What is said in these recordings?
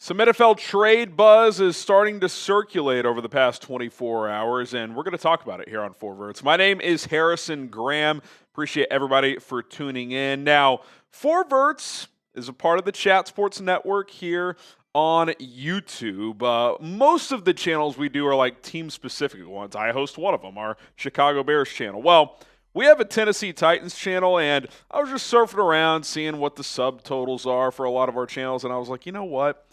Some NFL trade buzz is starting to circulate over the past 24 hours, and we're going to talk about it here on Verts. My name is Harrison Graham. Appreciate everybody for tuning in. Now, Verts is a part of the Chat Sports Network here on YouTube. Most of the channels we do are like team-specific ones. I host one of them, our Chicago Bears channel. Well, we have a Tennessee Titans channel, and I was just surfing around seeing what the subtotals are for a lot of our channels, and I was like, you know what?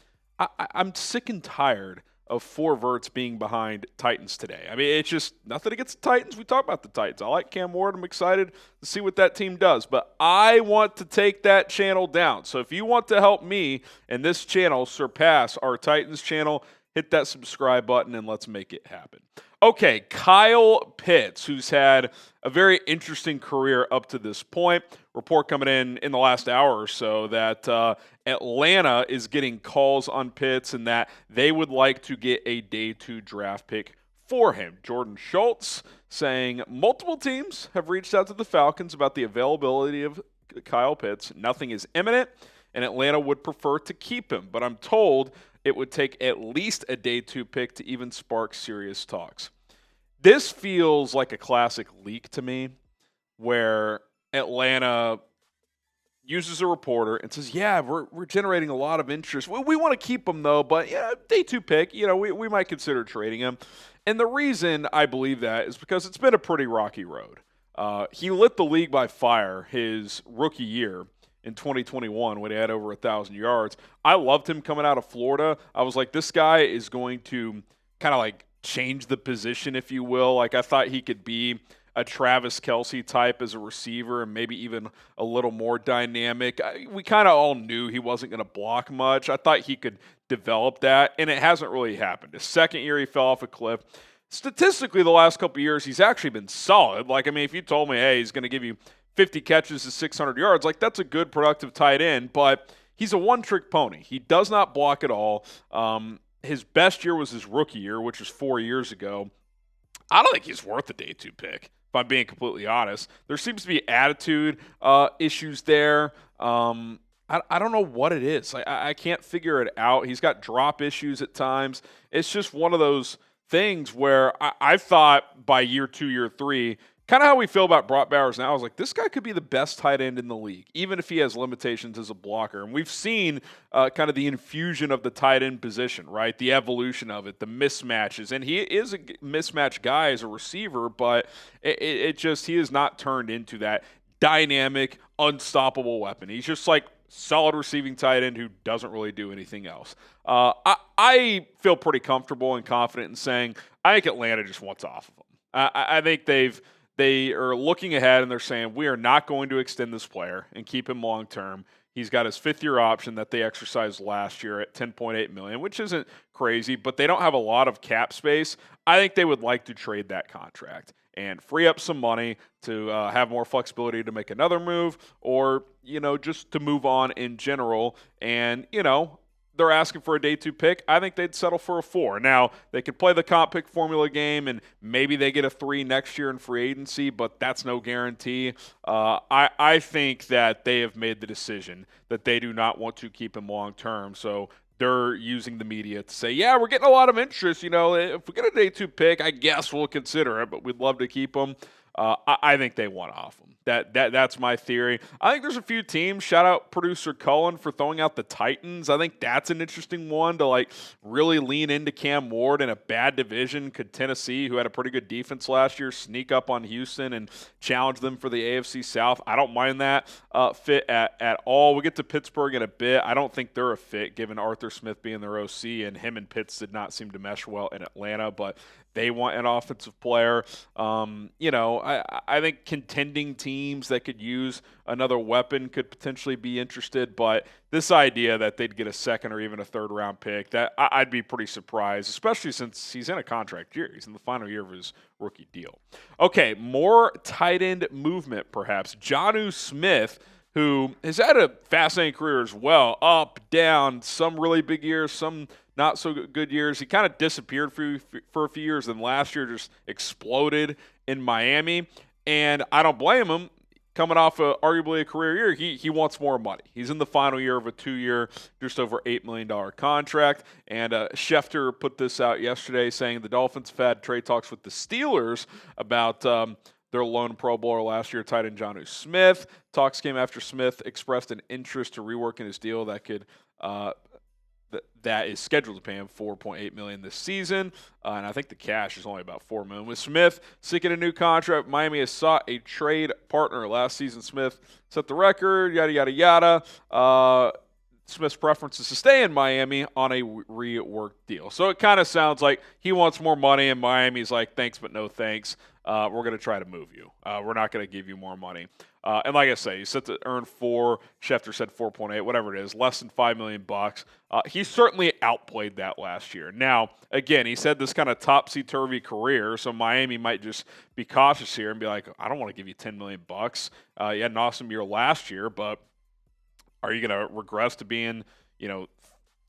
I'm sick and tired of Verts being behind Titans today. I mean, it's just nothing against the Titans. We talk about the Titans. I like Cam Ward. I'm excited to see what that team does. But I want to take that channel down. So if you want to help me and this channel surpass our Titans channel, hit that subscribe button and let's make it happen. Okay, Kyle Pitts, who's had a very interesting career up to this point. Report coming in the last hour or so that Atlanta is getting calls on Pitts and that they would like to get a day 2 draft pick for him. Jordan Schultz saying multiple teams have reached out to the Falcons about the availability of Kyle Pitts. Nothing is imminent, and Atlanta would prefer to keep him. But I'm told it would take at least a day 2 pick to even spark serious talks. This feels like a classic leak to me where Atlanta uses a reporter and says, yeah, we're generating a lot of interest. We want to keep him, though, but yeah, day 2 pick, we might consider trading him. And the reason I believe that is because it's been a pretty rocky road. He lit the league by fire his rookie year in 2021 when he had over 1,000 yards. I loved him coming out of Florida. I was like, this guy is going to kind of like change the position, if you will. Like, I thought he could be a Travis Kelce type as a receiver and maybe even a little more dynamic. We kind of all knew he wasn't going to block much. I thought he could develop that, and it hasn't really happened. His second year, he fell off a cliff. Statistically, the last couple of years, he's actually been solid. Like, I mean, if you told me, hey, he's going to give you 50 catches to 600 yards, like, that's a good, productive tight end, but he's a one-trick pony. He does not block at all. His best year was his rookie year, which was 4 years ago. I don't think he's worth a day 2 pick, if I'm being completely honest. There seems to be attitude issues there. I don't know what it is. I can't figure it out. He's got drop issues at times. It's just one of those things where I thought by year 2, year 3, kind of how we feel about Brock Bowers now. I was like, this guy could be the best tight end in the league, even if he has limitations as a blocker. And we've seen kind of the infusion of the tight end position, right? The evolution of it, the mismatches. And he is a mismatch guy as a receiver, but he has not turned into that dynamic, unstoppable weapon. He's just like solid receiving tight end who doesn't really do anything else. I feel pretty comfortable and confident in saying I think Atlanta just wants off of him. I think they are looking ahead and they're saying, we are not going to extend this player and keep him long term. He's got his 5th-year option that they exercised last year at $10.8 million, which isn't crazy, but they don't have a lot of cap space. I think they would like to trade that contract and free up some money to have more flexibility to make another move or, just to move on in general. And, they're asking for a day 2 pick. I think they'd settle for a 4. Now, they could play the comp pick formula game, and maybe they get a 3 next year in free agency, but that's no guarantee. I think that they have made the decision that they do not want to keep him long term. So they're using the media to say, yeah, we're getting a lot of interest. If we get a day 2 pick, I guess we'll consider it, but we'd love to keep him. I think they want off him. That's my theory. I think there's a few teams. Shout out producer Cullen for throwing out the Titans. I think that's an interesting one to really lean into Cam Ward in a bad division. Could Tennessee, who had a pretty good defense last year, sneak up on Houston and challenge them for the AFC South? I don't mind that fit at all. We'll get to Pittsburgh in a bit. I don't think they're a fit given Arthur Smith being their OC, and him and Pitts did not seem to mesh well in Atlanta, but they want an offensive player. I think contending teams that could use another weapon could potentially be interested, but this idea that they'd get a 2nd or even a 3rd round pick, that I'd be pretty surprised, especially since he's in a contract year. He's in the final year of his rookie deal. Okay, more tight end movement perhaps. Jonnu Smith, who has had a fascinating career as well, up, down, some really big years, some not so good years. He kind of disappeared for a few years, and last year just exploded in Miami. And I don't blame him. coming off arguably a career year, he wants more money. He's in the final year of a 2-year, just over $8 million contract. And Schefter put this out yesterday saying the Dolphins have had trade talks with the Steelers about their lone Pro Bowler last year, tight end Jonnu Smith. Talks came after Smith expressed an interest to reworking his deal that could that is scheduled to pay him $4.8 million this season, and I think the cash is only about $4 million. With Smith seeking a new contract, Miami has sought a trade partner. Last season, Smith set the record. Yada yada yada. Smith's preference is to stay in Miami on a reworked deal. So it kind of sounds like he wants more money, and Miami's like, thanks but no thanks. We're going to try to move you. We're not going to give you more money. And like I say, he's set to earn 4. Schefter said 4.8, whatever it is, less than $5 million. He certainly outplayed that last year. Now, again, he said this kind of topsy-turvy career, so Miami might just be cautious here and be like, I don't want to give you $10 million. You had an awesome year last year, but are you going to regress to being,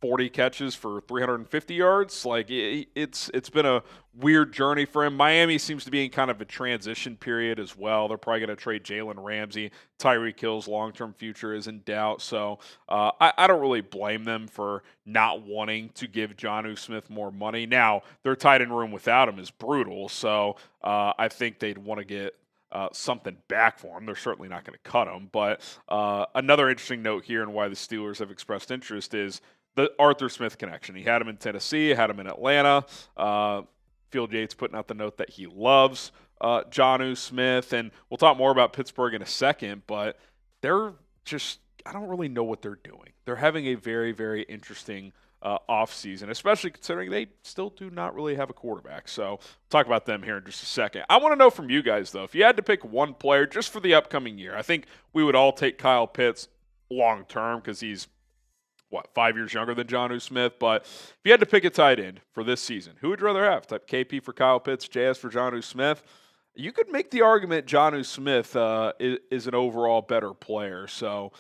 40 catches for 350 yards? Like, it's been a weird journey for him. Miami seems to be in kind of a transition period as well. They're probably going to trade Jalen Ramsey. Tyreek Hill's long-term future is in doubt. So I don't really blame them for not wanting to give Jonnu Smith more money. Now, their tight end room without him is brutal. So I think they'd want to get something back for him. They're certainly not going to cut him. But another interesting note here and why the Steelers have expressed interest is the Arthur Smith connection. He had him in Tennessee, had him in Atlanta. Field Yates putting out the note that he loves Jonnu Smith. And we'll talk more about Pittsburgh in a second, but they're just, I don't really know what they're doing. They're having a very, very interesting offseason, especially considering they still do not really have a quarterback. So we'll talk about them here in just a second. I want to know from you guys, though, if you had to pick one player just for the upcoming year, I think we would all take Kyle Pitts long term because he's 5 years younger than Jonnu Smith. But if you had to pick a tight end for this season, who would you rather have? Type KP for Kyle Pitts, JS for Jonnu Smith. You could make the argument Jonnu Smith is an overall better player. So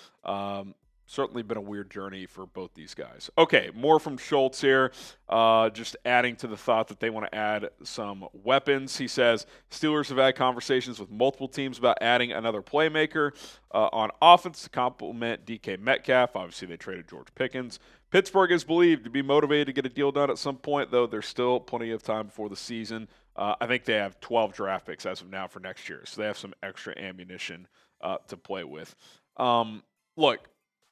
certainly been a weird journey for both these guys. Okay, more from Schultz here. Just adding to the thought that they want to add some weapons. He says, Steelers have had conversations with multiple teams about adding another playmaker on offense to complement DK Metcalf. Obviously, they traded George Pickens. Pittsburgh is believed to be motivated to get a deal done at some point, though there's still plenty of time before the season. I think they have 12 draft picks as of now for next year, so they have some extra ammunition to play with. Look,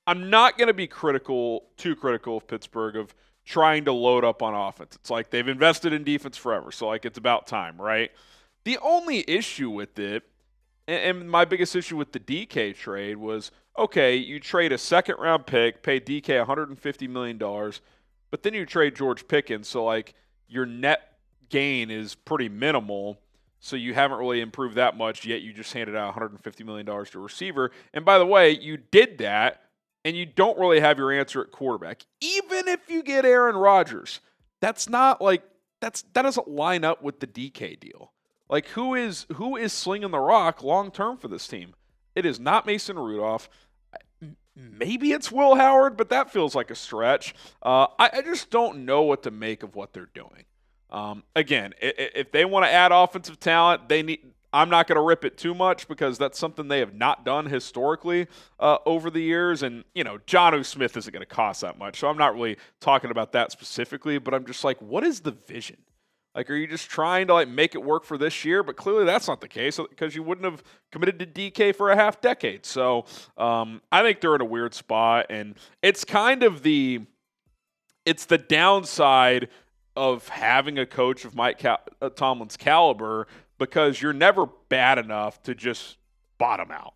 I'm not going to be too critical of Pittsburgh of trying to load up on offense. It's like they've invested in defense forever, so like it's about time, right? The only issue with it, and my biggest issue with the DK trade was, okay, you trade a second-round pick, pay DK $150 million, but then you trade George Pickens, so like your net gain is pretty minimal. So you haven't really improved that much, yet you just handed out $150 million to a receiver. And by the way, you did that, and you don't really have your answer at quarterback. Even if you get Aaron Rodgers, that's not like that doesn't line up with the DK deal. Like who is slinging the rock long term for this team? It is not Mason Rudolph. Maybe it's Will Howard, but that feels like a stretch. I just don't know what to make of what they're doing. Again, if they want to add offensive talent, I'm not going to rip it too much because that's something they have not done historically over the years. And, Jonnu Smith isn't going to cost that much. So I'm not really talking about that specifically, but I'm just like, what is the vision? Like, are you just trying to make it work for this year? But clearly that's not the case because you wouldn't have committed to DK for a half decade. So I think they're in a weird spot. And it's kind of the downside of having a coach of Mike Tomlin's caliber, because you're never bad enough to just bottom out,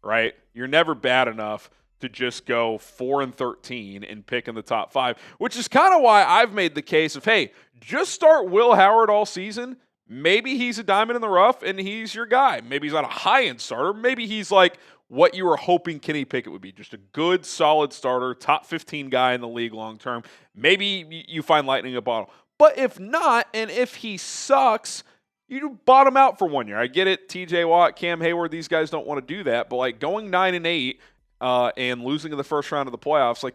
right? You're never bad enough to just go 4-13 and pick in the top 5, which is kind of why I've made the case of, hey, just start Will Howard all season. Maybe he's a diamond in the rough and he's your guy. Maybe he's not a high-end starter. Maybe he's like what you were hoping Kenny Pickett would be, just a good, solid starter, top 15 guy in the league long term. Maybe you find lightning in a bottle. But if not, and if he sucks, you bottom out for 1 year. I get it. TJ Watt, Cam Hayward, these guys don't want to do that. But going 9-8 and losing in the first round of the playoffs,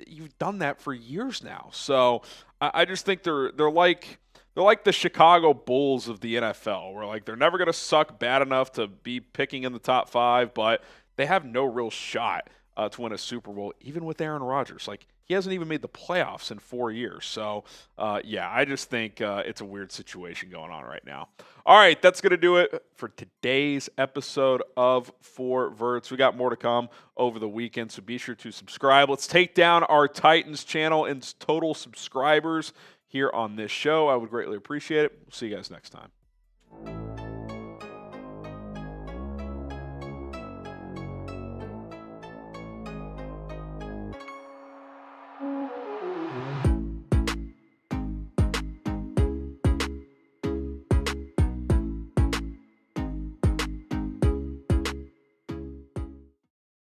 you've done that for years now. So I just think they're like They're like the Chicago Bulls of the NFL, where like they're never going to suck bad enough to be picking in the top 5, but they have no real shot to win a Super Bowl, even with Aaron Rodgers. Like, he hasn't even made the playoffs in 4 years. So, yeah, I just think it's a weird situation going on right now. All right, that's going to do it for today's episode of Four Verts. We got more to come over the weekend, so be sure to subscribe. Let's take down our Titans channel in total subscribers here on this show. I would greatly appreciate it. See you guys next time.